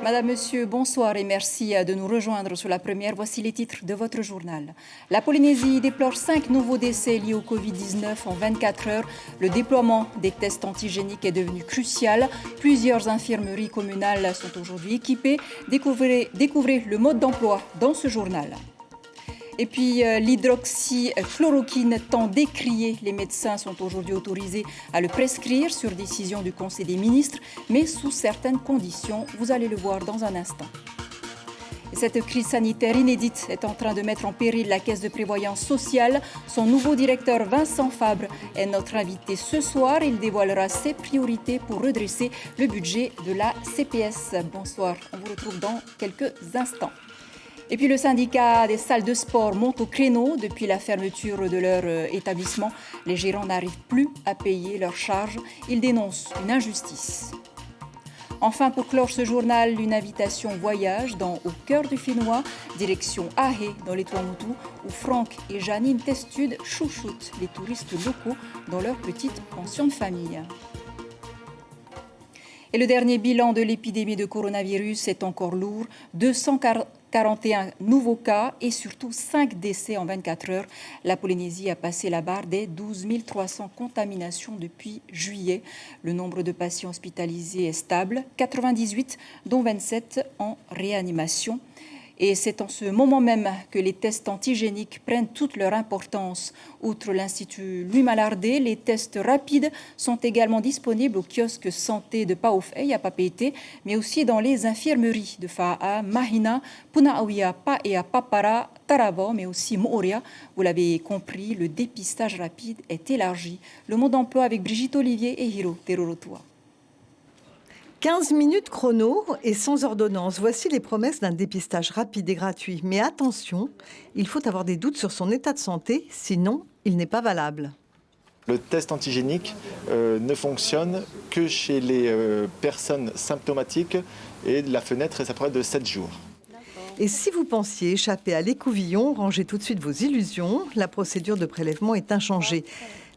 Madame, Monsieur, bonsoir et merci de nous rejoindre sur la première. Voici les titres de votre journal. La Polynésie déplore 5 nouveaux décès liés au Covid-19 en 24 heures. Le déploiement des tests antigéniques est devenu crucial. Plusieurs infirmeries communales sont aujourd'hui équipées. Découvrez le mode d'emploi dans ce journal. Et puis l'hydroxychloroquine, tant décrié, les médecins sont aujourd'hui autorisés à le prescrire sur décision du Conseil des ministres, mais sous certaines conditions. Vous allez le voir dans un instant. Cette crise sanitaire inédite est en train de mettre en péril la Caisse de prévoyance sociale. Son nouveau directeur Vincent Fabre est notre invité ce soir. Il dévoilera ses priorités pour redresser le budget de la CPS. Bonsoir, on vous retrouve dans quelques instants. Et puis le syndicat des salles de sport monte au créneau. Depuis la fermeture de leur établissement, les gérants n'arrivent plus à payer leurs charges. Ils dénoncent une injustice. Enfin, pour clore ce journal, une invitation voyage au cœur du Finnois, direction Ahé dans les Tuamotu, où Franck et Janine Testude chouchoutent les touristes locaux dans leur petite pension de famille. Et le dernier bilan de l'épidémie de coronavirus est encore lourd. 241 nouveaux cas et surtout 5 décès en 24 heures. La Polynésie a passé la barre des 12 300 contaminations depuis juillet. Le nombre de patients hospitalisés est stable, 98 dont 27 en réanimation. Et c'est en ce moment même que les tests antigéniques prennent toute leur importance. Outre l'Institut Louis Mallardet, les tests rapides sont également disponibles au kiosque santé de Paoufei à Papeete, mais aussi dans les infirmeries de Fa'a, Mahina, Punaauia, Paea, Papara, Taravao, mais aussi Moorea. Vous l'avez compris, le dépistage rapide est élargi. Le mot d'emploi avec Brigitte Olivier et Hiro Terorotua. 15 minutes chrono et sans ordonnance. Voici les promesses d'un dépistage rapide et gratuit. Mais attention, il faut avoir des doutes sur son état de santé, sinon il n'est pas valable. Le test antigénique ne fonctionne que chez les personnes symptomatiques et la fenêtre est à peu près de 7 jours. Et si vous pensiez échapper à l'écouvillon, rangez tout de suite vos illusions. La procédure de prélèvement est inchangée.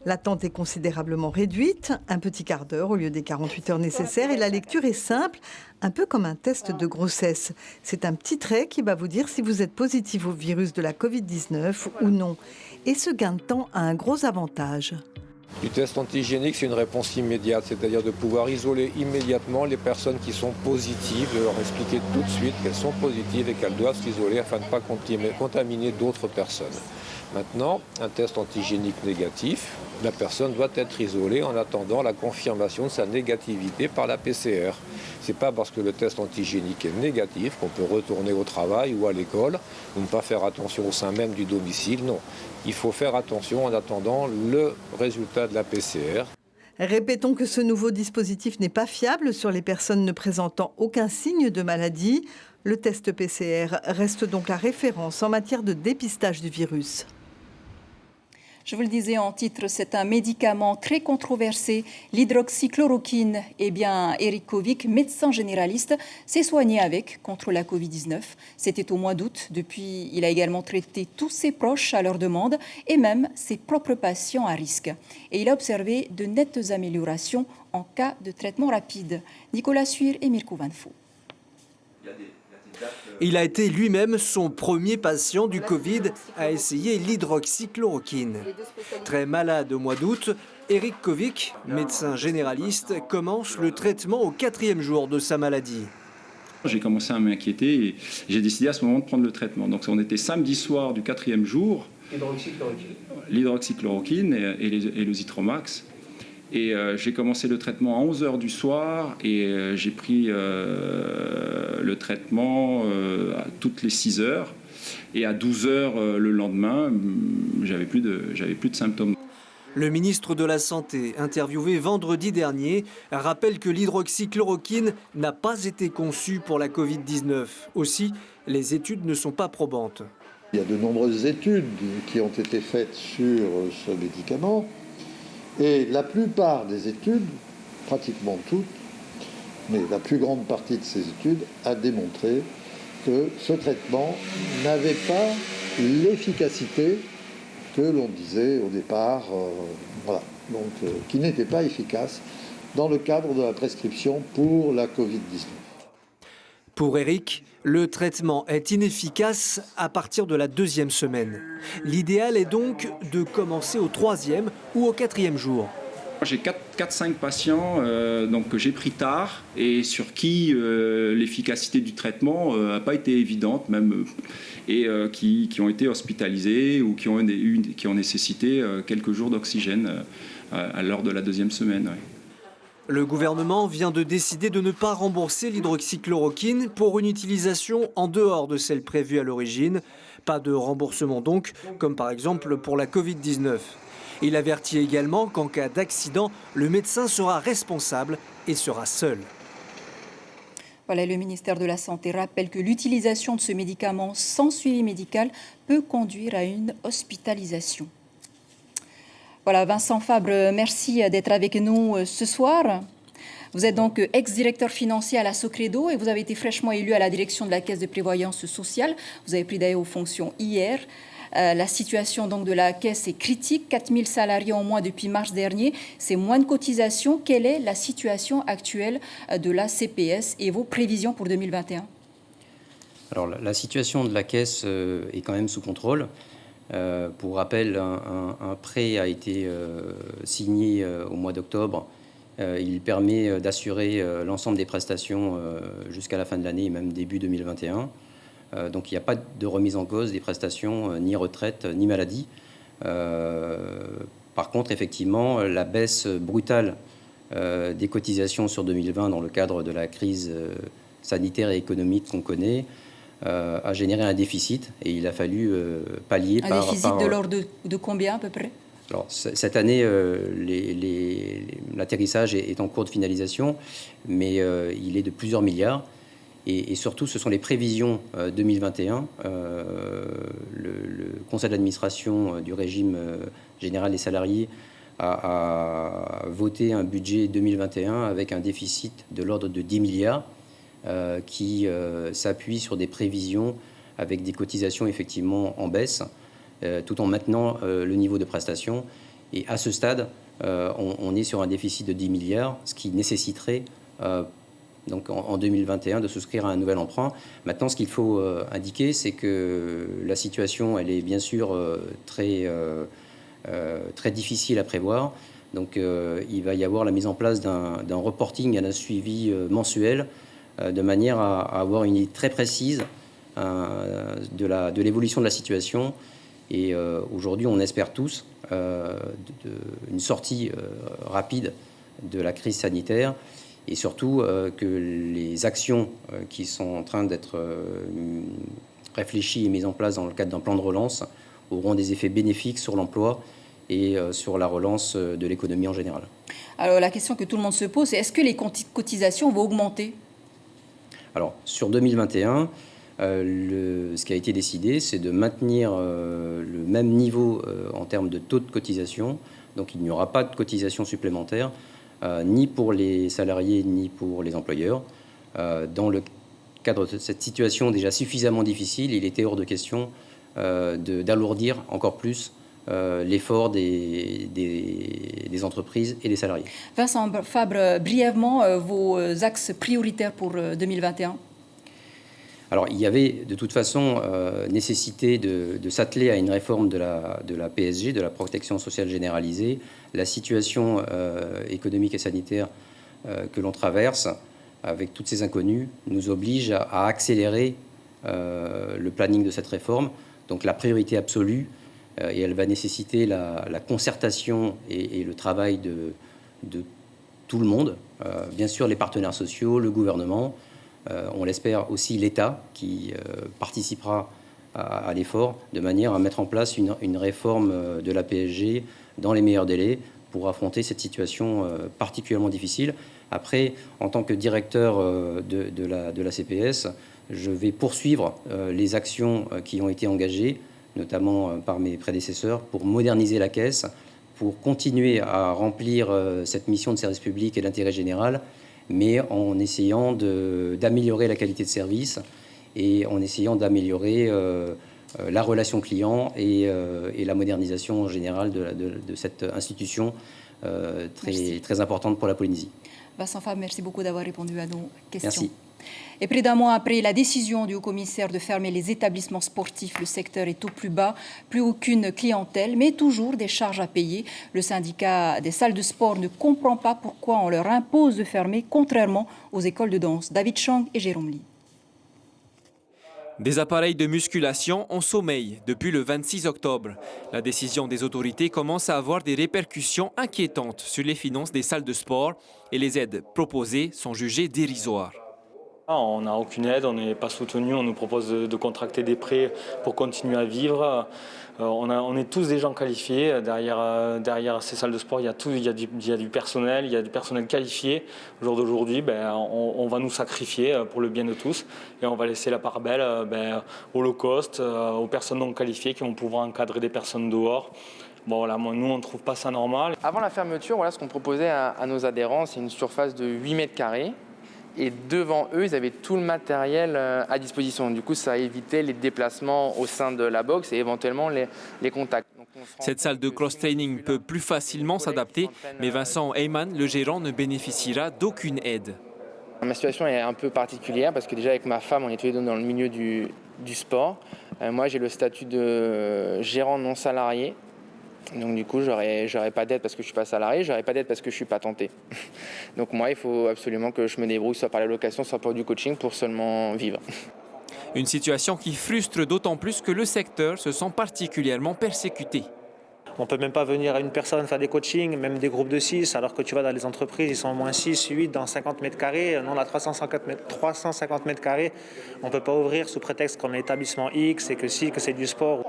L'attente est considérablement réduite, un petit quart d'heure au lieu des 48 heures nécessaires. Et la lecture est simple, un peu comme un test de grossesse. C'est un petit trait qui va vous dire si vous êtes positif au virus de la Covid-19 ou non. Et ce gain de temps a un gros avantage. Du test antigénique, c'est une réponse immédiate, c'est-à-dire de pouvoir isoler immédiatement les personnes qui sont positives, de leur expliquer tout de suite qu'elles sont positives et qu'elles doivent s'isoler afin de ne pas contaminer d'autres personnes. Maintenant, un test antigénique négatif, la personne doit être isolée en attendant la confirmation de sa négativité par la PCR. Ce n'est pas parce que le test antigénique est négatif qu'on peut retourner au travail ou à l'école ou ne pas faire attention au sein même du domicile. Non, il faut faire attention en attendant le résultat de la PCR. Répétons que ce nouveau dispositif n'est pas fiable sur les personnes ne présentant aucun signe de maladie. Le test PCR reste donc la référence en matière de dépistage du virus. Je vous le disais en titre, c'est un médicament très controversé, l'hydroxychloroquine. Eh bien, Eric Kovic, médecin généraliste, s'est soigné avec contre la Covid-19. C'était au mois d'août. Depuis, il a également traité tous ses proches à leur demande et même ses propres patients à risque. Et il a observé de nettes améliorations en cas de traitement rapide. Nicolas Suir et Mirko Vanfo. Il a été lui-même son premier patient du Covid à essayer l'hydroxychloroquine. Très malade au mois d'août, Eric Kovic, médecin généraliste, commence le traitement au 4e jour de sa maladie. J'ai commencé à m'inquiéter et j'ai décidé à ce moment de prendre le traitement. Donc on était samedi soir du 4e jour. L'hydroxychloroquine et le Zitromax. Et j'ai commencé le traitement à 11h du soir et j'ai pris le traitement à toutes les 6 heures. Et à 12h le lendemain, j'avais plus de symptômes. Le ministre de la Santé, interviewé vendredi dernier, rappelle que l'hydroxychloroquine n'a pas été conçue pour la Covid-19. Aussi, les études ne sont pas probantes. Il y a de nombreuses études qui ont été faites sur ce médicament. Et la plupart des études, pratiquement toutes, mais la plus grande partie de ces études a démontré que ce traitement n'avait pas l'efficacité que l'on disait au départ, qui n'était pas efficace dans le cadre de la prescription pour la Covid-19. Pour Eric, le traitement est inefficace à partir de la 2e semaine. L'idéal est donc de commencer au 3e ou au 4e jour. J'ai 4-5 patients que j'ai pris tard et sur qui l'efficacité du traitement n'a pas été évidente même, et qui ont été hospitalisés ou qui ont nécessité quelques jours d'oxygène lors de la 2e semaine. Ouais. Le gouvernement vient de décider de ne pas rembourser l'hydroxychloroquine pour une utilisation en dehors de celle prévue à l'origine. Pas de remboursement donc, comme par exemple pour la Covid-19. Il avertit également qu'en cas d'accident, le médecin sera responsable et sera seul. Voilà, le ministère de la Santé rappelle que l'utilisation de ce médicament sans suivi médical peut conduire à une hospitalisation. Voilà, Vincent Fabre, merci d'être avec nous ce soir. Vous êtes donc ex-directeur financier à la Socredo et vous avez été fraîchement élu à la direction de la Caisse de prévoyance sociale. Vous avez pris d'ailleurs aux fonctions hier. La situation donc de la Caisse est critique, 4000 salariés en moins depuis mars dernier, c'est moins de cotisations. Quelle est la situation actuelle de la CPS et vos prévisions pour 2021 ? Alors la situation de la Caisse est quand même sous contrôle. Pour rappel, un prêt a été signé au mois d'octobre. Il permet d'assurer l'ensemble des prestations jusqu'à la fin de l'année et même début 2021. Donc il n'y a pas de remise en cause des prestations, ni retraite, ni maladie. Par contre, effectivement, la baisse brutale des cotisations sur 2020 dans le cadre de la crise sanitaire et économique qu'on connaît a généré un déficit et il a fallu pallier par... Un déficit de l'ordre de combien à peu près ? Alors, cette année, l'atterrissage est en cours de finalisation, mais il est de plusieurs milliards. Et surtout, ce sont les prévisions 2021. Le conseil d'administration du régime général des salariés a voté un budget 2021 avec un déficit de l'ordre de 10 milliards qui s'appuie sur des prévisions avec des cotisations effectivement en baisse, tout en maintenant le niveau de prestation. Et à ce stade, on est sur un déficit de 10 milliards, ce qui nécessiterait donc en 2021 de souscrire à un nouvel emprunt. Maintenant, ce qu'il faut indiquer, c'est que la situation, elle est bien sûr très difficile à prévoir. Donc il va y avoir la mise en place d'un reporting et d'un suivi mensuel de manière à avoir une idée très précise de l'évolution de la situation. Et aujourd'hui, on espère tous une sortie rapide de la crise sanitaire et surtout que les actions qui sont en train d'être réfléchies et mises en place dans le cadre d'un plan de relance auront des effets bénéfiques sur l'emploi et sur la relance de l'économie en général. Alors la question que tout le monde se pose, c'est est-ce que les cotisations vont augmenter ? Alors sur 2021, ce qui a été décidé, c'est de maintenir le même niveau en termes de taux de cotisation. Donc il n'y aura pas de cotisation supplémentaire, ni pour les salariés, ni pour les employeurs. Dans le cadre de cette situation déjà suffisamment difficile, il était hors de question d'alourdir encore plus l'effort des entreprises et des salariés. Vincent Fabre, brièvement, vos axes prioritaires pour 2021 ? Alors, il y avait de toute façon nécessité de s'atteler à une réforme de la PSG, de la protection sociale généralisée. La situation économique et sanitaire que l'on traverse, avec toutes ces inconnues, nous oblige à accélérer le planning de cette réforme. Donc la priorité absolue, et elle va nécessiter la concertation et le travail de tout le monde, bien sûr les partenaires sociaux, le gouvernement, on l'espère aussi l'État qui participera à l'effort de manière à mettre en place une réforme de la PSG dans les meilleurs délais pour affronter cette situation particulièrement difficile. Après, en tant que directeur de la CPS, je vais poursuivre les actions qui ont été engagées, notamment par mes prédécesseurs, pour moderniser la Caisse, pour continuer à remplir cette mission de service public et d'intérêt général, mais en essayant d'améliorer la qualité de service et en essayant d'améliorer la relation client et la modernisation en général de cette institution très importante pour la Polynésie. Vincent Fabre, merci beaucoup d'avoir répondu à nos questions. Merci. Et près d'un mois après la décision du haut-commissaire de fermer les établissements sportifs, le secteur est au plus bas, plus aucune clientèle, mais toujours des charges à payer. Le syndicat des salles de sport ne comprend pas pourquoi on leur impose de fermer, contrairement aux écoles de danse. David Chang et Jérôme Lee. Des appareils de musculation en sommeil depuis le 26 octobre. La décision des autorités commence à avoir des répercussions inquiétantes sur les finances des salles de sport et les aides proposées sont jugées dérisoires. On n'a aucune aide, on n'est pas soutenu, on nous propose de contracter des prêts pour continuer à vivre. On est tous des gens qualifiés. Derrière ces salles de sport, il y a du personnel, il y a du personnel qualifié. Au jour d'aujourd'hui, on va nous sacrifier pour le bien de tous et on va laisser la part belle au low cost, aux personnes non qualifiées qui vont pouvoir encadrer des personnes dehors. Bon, voilà, nous, on ne trouve pas ça normal. Avant la fermeture, voilà, ce qu'on proposait à nos adhérents, c'est une surface de 8 mètres carrés. Et devant eux, ils avaient tout le matériel à disposition. Du coup, ça évitait les déplacements au sein de la boxe et éventuellement les contacts. Cette salle de cross-training peut plus facilement s'adapter, mais Vincent Heyman, le gérant, ne bénéficiera d'aucune aide. Ma situation est un peu particulière parce que déjà avec ma femme, on est tous les deux dans le milieu du sport. Moi, j'ai le statut de gérant non salarié. Donc du coup, j'aurais pas d'aide parce que je suis pas salarié, j'aurais pas d'aide parce que je suis pas tenté. Donc moi, il faut absolument que je me débrouille soit par la location, soit par du coaching pour seulement vivre. Une situation qui frustre d'autant plus que le secteur se sent particulièrement persécuté. On ne peut même pas venir à une personne faire des coachings, même des groupes de 6, alors que tu vas dans les entreprises, ils sont au moins 6, 8 dans 50 mètres carrés. Nous, on a 350 mètres carrés. On ne peut pas ouvrir sous prétexte qu'on est établissement X et que c'est du sport.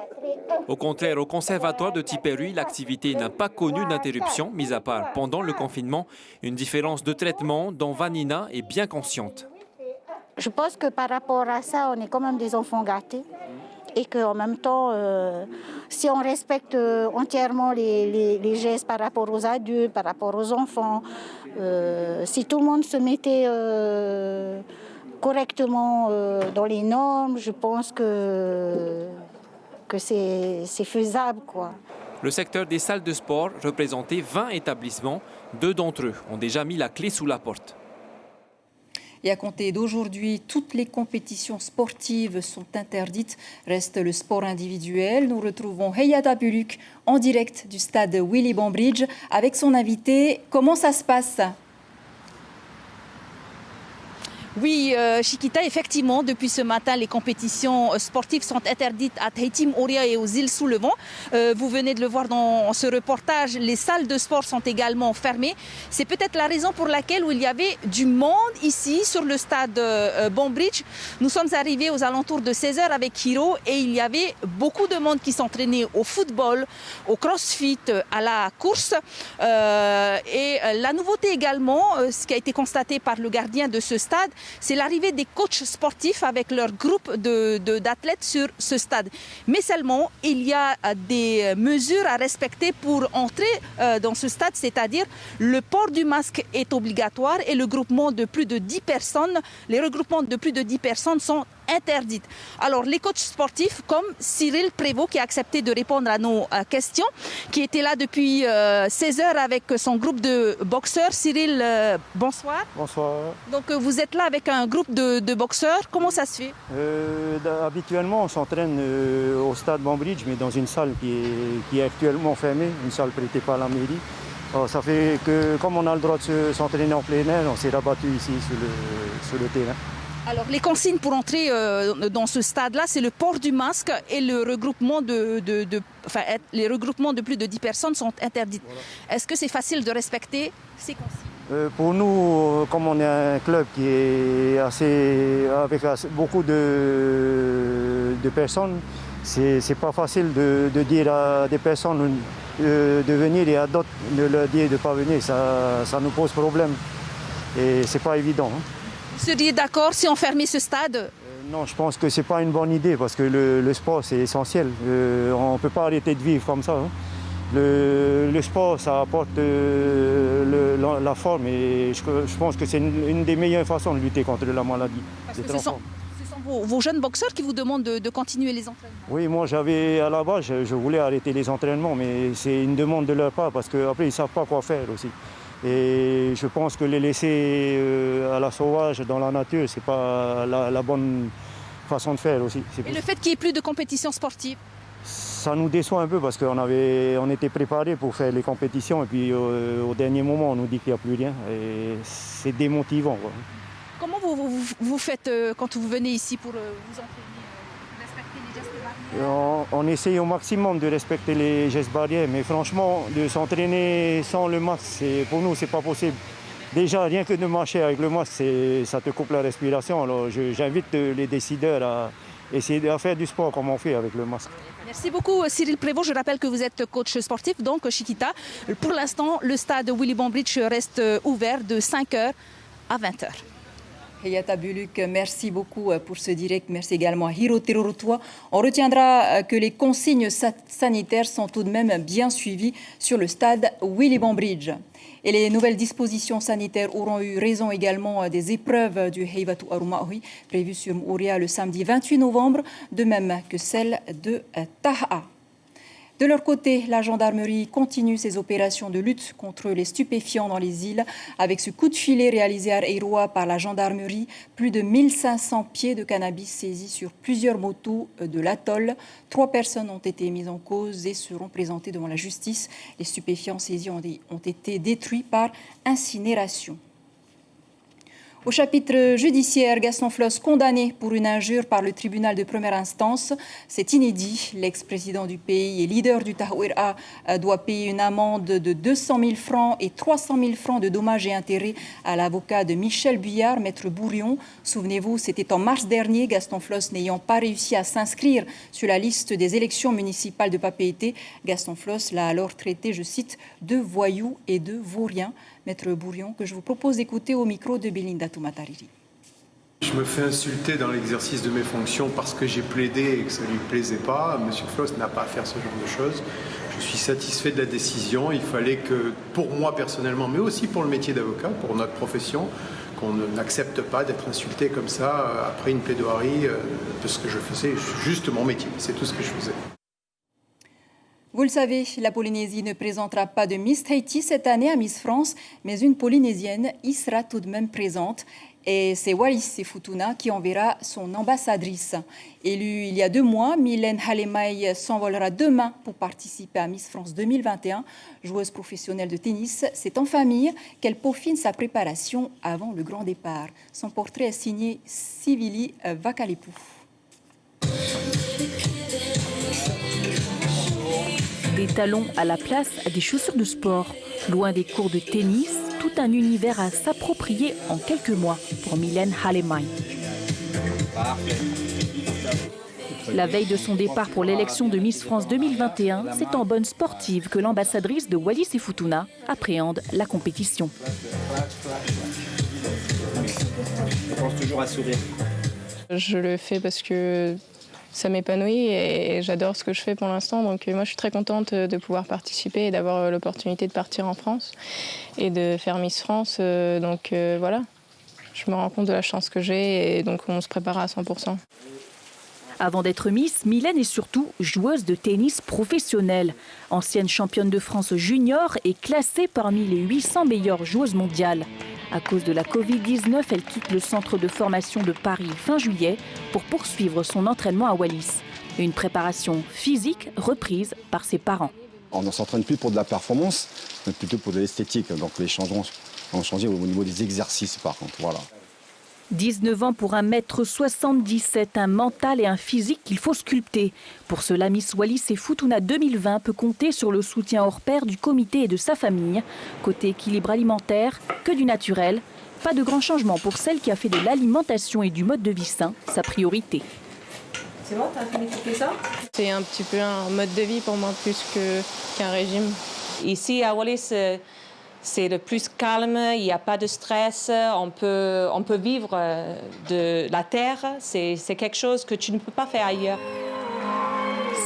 Au contraire, au conservatoire de Tipperary, l'activité n'a pas connu d'interruption, mis à part pendant le confinement, une différence de traitement dont Vanina est bien consciente. Je pense que par rapport à ça, on est quand même des enfants gâtés. Et qu'en même temps, si on respecte entièrement les gestes par rapport aux adultes, par rapport aux enfants, si tout le monde se mettait correctement dans les normes, je pense que c'est faisable, quoi. Le secteur des salles de sport représentait 20 établissements. 2 d'entre eux ont déjà mis la clé sous la porte. Et à compter d'aujourd'hui, toutes les compétitions sportives sont interdites. Reste le sport individuel. Nous retrouvons Heyata Buluk en direct du stade Willy Bambridge avec son invité. Comment ça se passe ? Oui, Chiquita, effectivement, depuis ce matin, les compétitions sportives sont interdites à Tahiti, Moorea et aux îles sous le vent. Vous venez de le voir dans ce reportage, les salles de sport sont également fermées. C'est peut-être la raison pour laquelle il y avait du monde ici sur le stade Bambridge. Nous sommes arrivés aux alentours de 16h avec Hiro et il y avait beaucoup de monde qui s'entraînait au football, au crossfit, à la course. Et la nouveauté également, ce qui a été constaté par le gardien de ce stade, c'est l'arrivée des coachs sportifs avec leur groupe d'athlètes sur ce stade. Mais seulement, il y a des mesures à respecter pour entrer dans ce stade, c'est-à-dire le port du masque est obligatoire et le regroupement de plus de 10 personnes sont interdites. Alors, les coachs sportifs comme Cyril Prévost qui a accepté de répondre à nos questions, qui était là depuis 16 heures avec son groupe de boxeurs. Cyril, bonsoir. Bonsoir. Donc, vous êtes là avec un groupe de boxeurs. Comment ça se fait? Habituellement, on s'entraîne au stade Bambridge, mais dans une salle qui est actuellement fermée, une salle prêtée par la mairie. Alors, ça fait que, comme on a le droit de s'entraîner en plein air, on s'est rabattu ici sur le terrain. Alors, les consignes pour entrer dans ce stade-là, c'est le port du masque et le regroupement les regroupements de plus de 10 personnes sont interdits. Voilà. Est-ce que c'est facile de respecter ces consignes? Pour nous, comme on est un club qui est avec beaucoup de personnes, c'est pas facile de dire à des personnes de venir et à d'autres de leur dire de ne pas venir. Ça nous pose problème et c'est pas évident. Hein. Vous seriez d'accord si on fermait ce stade? Non, je pense que ce n'est pas une bonne idée parce que le sport, c'est essentiel. On ne peut pas arrêter de vivre comme ça. Hein. Le sport, ça apporte la forme et je pense que c'est une des meilleures façons de lutter contre la maladie. Parce que ce sont vos jeunes boxeurs qui vous demandent de continuer les entraînements? Oui, moi, à la base, je voulais arrêter les entraînements, mais c'est une demande de leur part parce qu'après, ils ne savent pas quoi faire aussi. Et je pense que les laisser à la sauvage dans la nature, ce n'est pas la bonne façon de faire aussi. Et le fait qu'il n'y ait plus de compétition sportive? Ça nous déçoit un peu parce qu'on était préparés pour faire les compétitions et puis au dernier moment on nous dit qu'il n'y a plus rien et c'est démotivant, quoi. Comment vous faites quand vous venez ici pour vous entraîner, respecter les gestes barrières? On essaye au maximum de respecter les gestes barrières, mais franchement, de s'entraîner sans le masque, pour nous, c'est pas possible. Déjà, rien que de marcher avec le masque, ça te coupe la respiration. Alors, j'invite les décideurs à essayer de faire du sport comme on fait avec le masque. Merci beaucoup Cyril Prévost. Je rappelle que vous êtes coach sportif, donc Chiquita. Pour l'instant, le stade Willy Bambridge reste ouvert de 5h à 20h. Hayata Buluk, merci beaucoup pour ce direct. Merci également à Hiro Terorotua. On retiendra que les consignes sanitaires sont tout de même bien suivies sur le stade Willy Bambridge. Et les nouvelles dispositions sanitaires auront eu raison également des épreuves du Heivatu Arumahui prévues sur Mouria le samedi 28 novembre, de même que celles de Taha. De leur côté, la gendarmerie continue ses opérations de lutte contre les stupéfiants dans les îles. Avec ce coup de filet réalisé à Eiroa par la gendarmerie, plus de 1500 pieds de cannabis saisis sur plusieurs motos de l'atoll. 3 personnes ont été mises en cause et seront présentées devant la justice. Les stupéfiants saisis ont été détruits par incinération. Au chapitre judiciaire, Gaston Floss condamné pour une injure par le tribunal de première instance. C'est inédit. L'ex-président du pays et leader du Tahouira doit payer une amende de 200 000 francs et 300 000 francs de dommages et intérêts à l'avocat de Michel Buyard, maître Bourion. Souvenez-vous, c'était en mars dernier, Gaston Floss n'ayant pas réussi à s'inscrire sur la liste des élections municipales de Papeete. Gaston Floss l'a alors traité, je cite, de voyou et de vaurien. Maître Bourion, que je vous propose d'écouter au micro de Belinda Toumatariri. Je me fais insulter dans l'exercice de mes fonctions parce que j'ai plaidé et que ça ne lui plaisait pas. Monsieur Floss n'a pas à faire ce genre de choses. Je suis satisfait de la décision. Il fallait que, pour moi personnellement, mais aussi pour le métier d'avocat, pour notre profession, qu'on n'accepte pas d'être insulté comme ça après une plaidoirie de ce que je faisais. Juste mon métier, c'est tout ce que je faisais. Vous le savez, la Polynésie ne présentera pas de Miss Tahiti cette année à Miss France, mais une Polynésienne y sera tout de même présente. Et c'est Wallis Sefutuna qui enverra son ambassadrice. Élue il y a 2 mois, Mylène Halemay s'envolera demain pour participer à Miss France 2021. Joueuse professionnelle de tennis, c'est en famille qu'elle peaufine sa préparation avant le grand départ. Son portrait est signé Sivili Vakalepu. Des talons à la place des chaussures de sport. Loin des cours de tennis, tout un univers à s'approprier en quelques mois pour Mylène Halemay. La veille de son départ pour l'élection de Miss France 2021, c'est en bonne sportive que l'ambassadrice de Wallis et Futuna appréhende la compétition. Je pense toujours à sourire. Je le fais parce que ça m'épanouit et j'adore ce que je fais pour l'instant. Donc moi, je suis très contente de pouvoir participer et d'avoir l'opportunité de partir en France et de faire Miss France. Donc voilà, je me rends compte de la chance que j'ai et donc on se prépare à 100%. Avant d'être Miss, Mylène est surtout joueuse de tennis professionnelle. Ancienne championne de France junior et classée parmi les 800 meilleures joueuses mondiales. À cause de la Covid-19, elle quitte le centre de formation de Paris fin juillet pour poursuivre son entraînement à Wallis. Une préparation physique reprise par ses parents. On ne s'entraîne plus pour de la performance, mais plutôt pour de l'esthétique. Donc les changements ont changé au niveau des exercices par contre. Voilà. 19 ans pour 1m77, un mental et un physique qu'il faut sculpter. Pour cela, Miss Wallis et Futuna 2020 peut compter sur le soutien hors pair du comité et de sa famille. Côté équilibre alimentaire, que du naturel. Pas de grands changements pour celle qui a fait de l'alimentation et du mode de vie sain sa priorité. C'est bon, t'as fini de ça? C'est un petit peu un mode de vie pour moi plus qu'un régime. Ici à Wallis, c'est le plus calme, il n'y a pas de stress, on peut vivre de la terre, c'est quelque chose que tu ne peux pas faire ailleurs.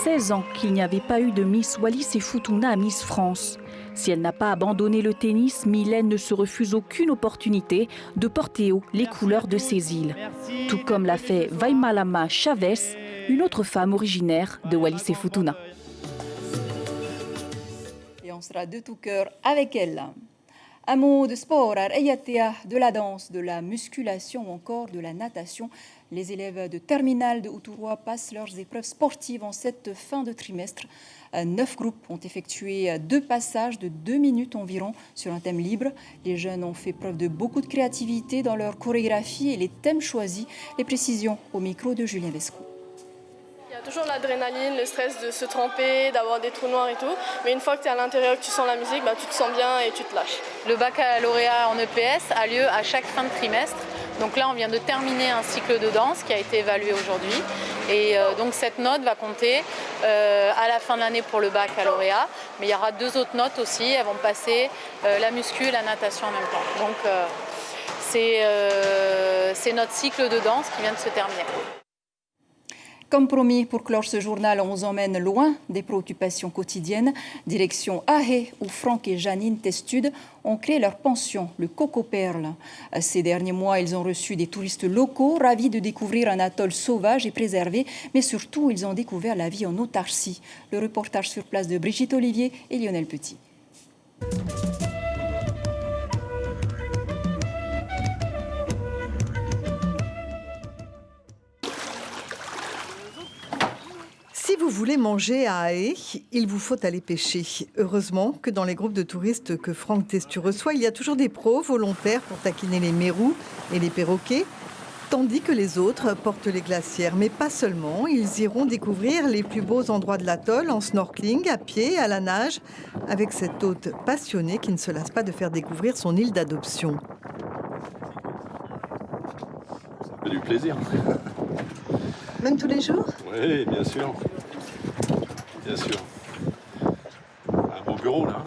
16 ans qu'il n'y avait pas eu de Miss Wallis et Futuna à Miss France. Si elle n'a pas abandonné le tennis, Mylène ne se refuse aucune opportunité de porter haut les couleurs de ses îles. Tout comme l'a fait Vaimalama Chavez, une autre femme originaire de Wallis et Futuna. Et on sera de tout cœur avec elle. Un mot de sport, de la danse, de la musculation ou encore de la natation. Les élèves de terminale de Outuroa passent leurs épreuves sportives en cette fin de trimestre. 9 groupes ont effectué 2 passages de 2 minutes environ sur un thème libre. Les jeunes ont fait preuve de beaucoup de créativité dans leur chorégraphie et les thèmes choisis. Les précisions au micro de Julien Vesco. Il y a toujours l'adrénaline, le stress de se tremper, d'avoir des trous noirs et tout. Mais une fois que tu es à l'intérieur, que tu sens la musique, tu te sens bien et tu te lâches. Le baccalauréat en EPS a lieu à chaque fin de trimestre. Donc là, on vient de terminer un cycle de danse qui a été évalué aujourd'hui. Et donc cette note va compter à la fin de l'année pour le baccalauréat. Mais il y aura 2 autres notes aussi. Elles vont passer la muscu et la natation en même temps. Donc c'est notre cycle de danse qui vient de se terminer. Comme promis, pour clore ce journal, on vous emmène loin des préoccupations quotidiennes. Direction Ahé, où Franck et Janine Testude ont créé leur pension, le Coco Perle. Ces derniers mois, ils ont reçu des touristes locaux, ravis de découvrir un atoll sauvage et préservé, mais surtout, ils ont découvert la vie en autarcie. Le reportage sur place de Brigitte Olivier et Lionel Petit. Si vous voulez manger à Ahé, il vous faut aller pêcher. Heureusement que dans les groupes de touristes que Franck Testu reçoit, il y a toujours des pros volontaires pour taquiner les mérous et les perroquets, tandis que les autres portent les glacières. Mais pas seulement, ils iront découvrir les plus beaux endroits de l'atoll en snorkeling, à pied, à la nage, avec cet hôte passionné qui ne se lasse pas de faire découvrir son île d'adoption. Ça fait du plaisir. Même tous les jours ? Oui, bien sûr. Bien sûr. Un beau bureau, là.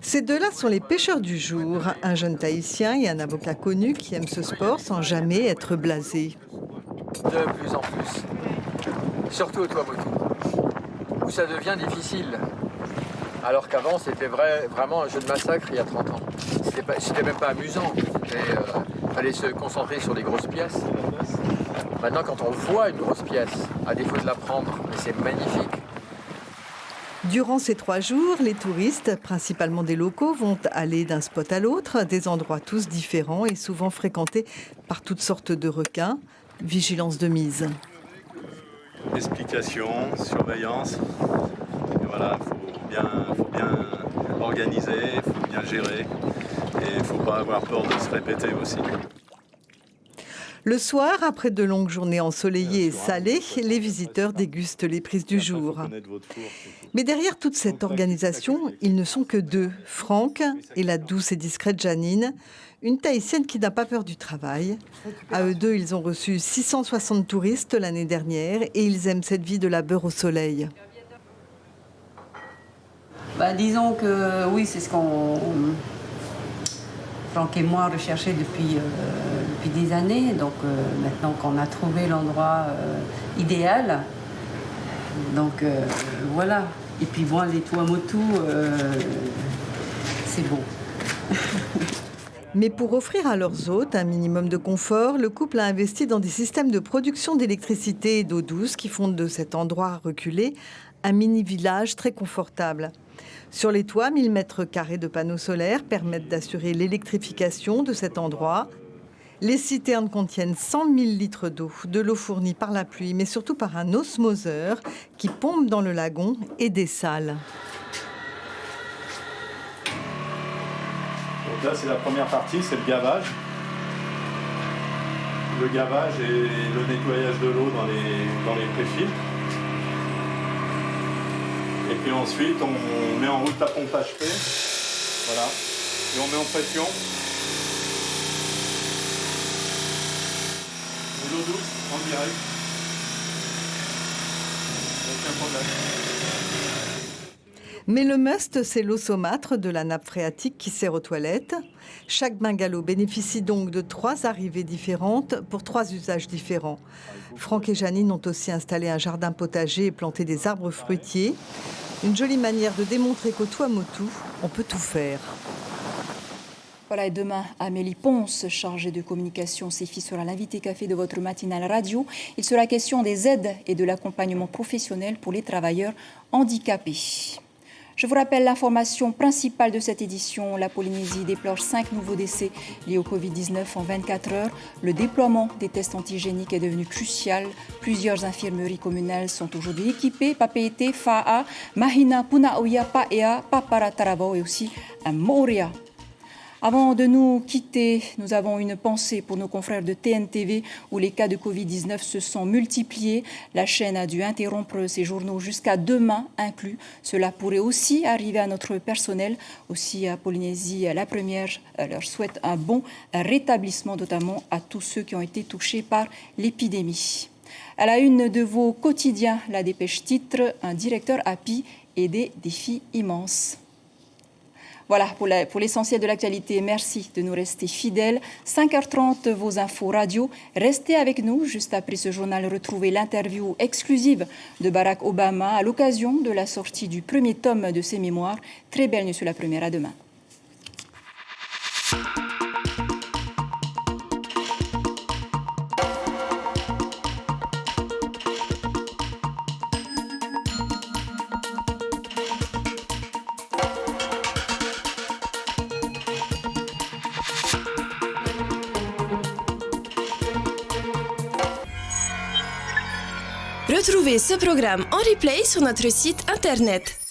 Ces deux-là sont les pêcheurs du jour, un jeune Tahitien et un avocat connu qui aime ce sport sans jamais être blasé. De plus en plus. Surtout au Tuamotu, où ça devient difficile. Alors qu'avant, c'était vraiment un jeu de massacre il y a 30 ans. C'était même pas amusant. Il fallait se concentrer sur les grosses pièces. Maintenant, quand on voit une grosse pièce, à défaut de la prendre, c'est magnifique. Durant ces 3 jours, les touristes, principalement des locaux, vont aller d'un spot à l'autre, des endroits tous différents et souvent fréquentés par toutes sortes de requins. Vigilance de mise. Explication, surveillance. Et voilà, il faut bien organiser, il faut bien gérer. Et il ne faut pas avoir peur de se répéter aussi. Le soir, après de longues journées ensoleillées et salées, les visiteurs dégustent les prises du jour. Mais derrière toute cette organisation, ils ne sont que 2, Franck et la douce et discrète Janine, une Tahitienne qui n'a pas peur du travail. À eux 2, ils ont reçu 660 touristes l'année dernière et ils aiment cette vie de la beurre au soleil. Disons que oui, c'est ce qu'on... Franck et moi recherchaient depuis des années. Donc maintenant qu'on a trouvé l'endroit idéal, donc voilà. Et puis voir les Tuamotu, c'est beau. Mais pour offrir à leurs hôtes un minimum de confort, le couple a investi dans des systèmes de production d'électricité et d'eau douce qui font de cet endroit reculé un mini-village très confortable. Sur les toits, 1000 mètres carrés de panneaux solaires permettent d'assurer l'électrification de cet endroit. Les citernes contiennent 100 000 litres d'eau, de l'eau fournie par la pluie, mais surtout par un osmoseur qui pompe dans le lagon et dessale. Donc là, c'est la première partie, c'est le gavage. Le gavage et le nettoyage de l'eau dans les préfiltres. Et puis ensuite, on met en route la pompe HP. Voilà. Et on met en pression. De l'eau douce, en direct. Aucun problème. Mais le must, c'est l'eau saumâtre de la nappe phréatique qui sert aux toilettes. Chaque bungalow bénéficie donc de 3 arrivées différentes pour 3 usages différents. Franck et Janine ont aussi installé un jardin potager et planté des arbres fruitiers. Une jolie manière de démontrer qu'au Tuamotu, on peut tout faire. Voilà, et demain, Amélie Ponce, chargée de communication CEFI, sera l'invité café de votre matinale radio. Il sera question des aides et de l'accompagnement professionnel pour les travailleurs handicapés. Je vous rappelle l'information principale de cette édition. La Polynésie déplore 5 nouveaux décès liés au Covid-19 en 24 heures. Le déploiement des tests antigéniques est devenu crucial. Plusieurs infirmeries communales sont aujourd'hui équipées. Papeete, Fa'a, Mahina, Punaoya, Pa'ea, Papara Taravao et aussi à Moorea. Avant de nous quitter, nous avons une pensée pour nos confrères de TNTV où les cas de Covid-19 se sont multipliés. La chaîne a dû interrompre ses journaux jusqu'à demain inclus. Cela pourrait aussi arriver à notre personnel. Aussi à Polynésie, la première leur souhaite un bon rétablissement, notamment à tous ceux qui ont été touchés par l'épidémie. À la une de vos quotidiens, la dépêche titre « Un directeur happy et des défis immenses ». Voilà pour l'essentiel de l'actualité. Merci de nous rester fidèles. 5h30, vos infos radio. Restez avec nous. Juste après ce journal, retrouvez l'interview exclusive de Barack Obama à l'occasion de la sortie du premier tome de ses mémoires. Très belle nuit sur la première. À demain. Retrouvez ce programme en replay sur notre site internet